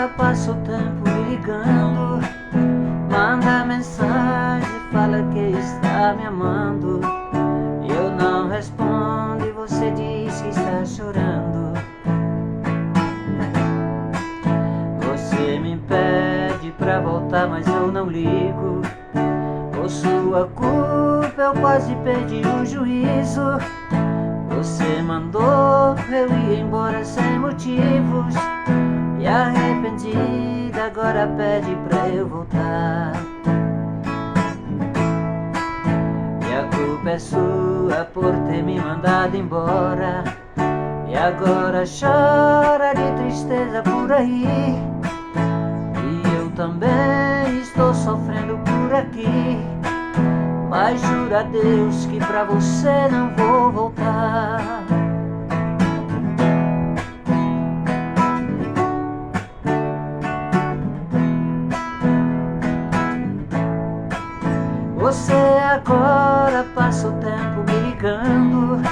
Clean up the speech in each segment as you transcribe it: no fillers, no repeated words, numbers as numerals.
agora passa o tempo me ligando, manda mensagem, fala que está me amando. Eu não respondo e você diz que está chorando. Você me pede pra voltar, mas eu não ligo. Por sua culpa eu quase perdi o juízo. Você mandou eu ir embora sem motivos, e arrependida agora pede pra eu voltar. E a culpa é sua por ter me mandado embora, e agora chora de tristeza por aí. E eu também estou sofrendo por aqui, mas juro a Deus que pra você não vou voltar. Você agora passa o tempo me ligando,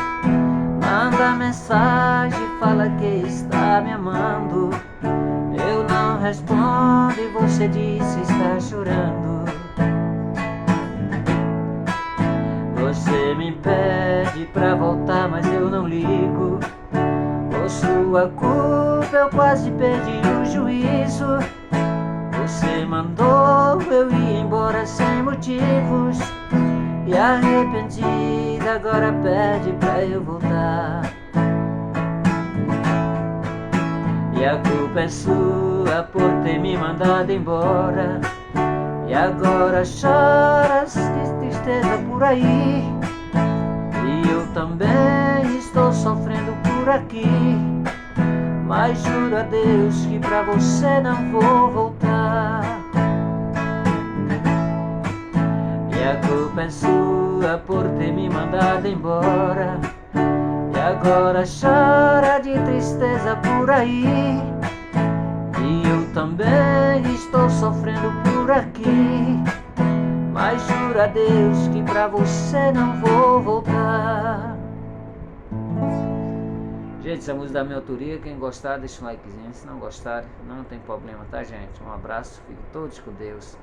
manda mensagem, fala que está me amando. Eu não respondo e você diz que está chorando. Você me pede pra voltar, mas eu não ligo. Por sua culpa eu quase perdi o juízo. Você mandou eu ir embora sem motivos, e arrependida agora pede pra eu voltar. E a culpa é sua por ter me mandado embora, e agora choras de tristeza por aí. E eu também estou sofrendo por aqui, mas juro a Deus que pra você não vou voltar. E a culpa é sua por ter me mandado embora, e agora chora de tristeza por aí. E eu também estou sofrendo por aqui, mas juro a Deus que pra você não vou voltar. Gente, essa música da minha autoria. Quem gostar, deixa um likezinho. Se não gostar, não tem problema, tá, gente? Um abraço, fiquem todos com Deus.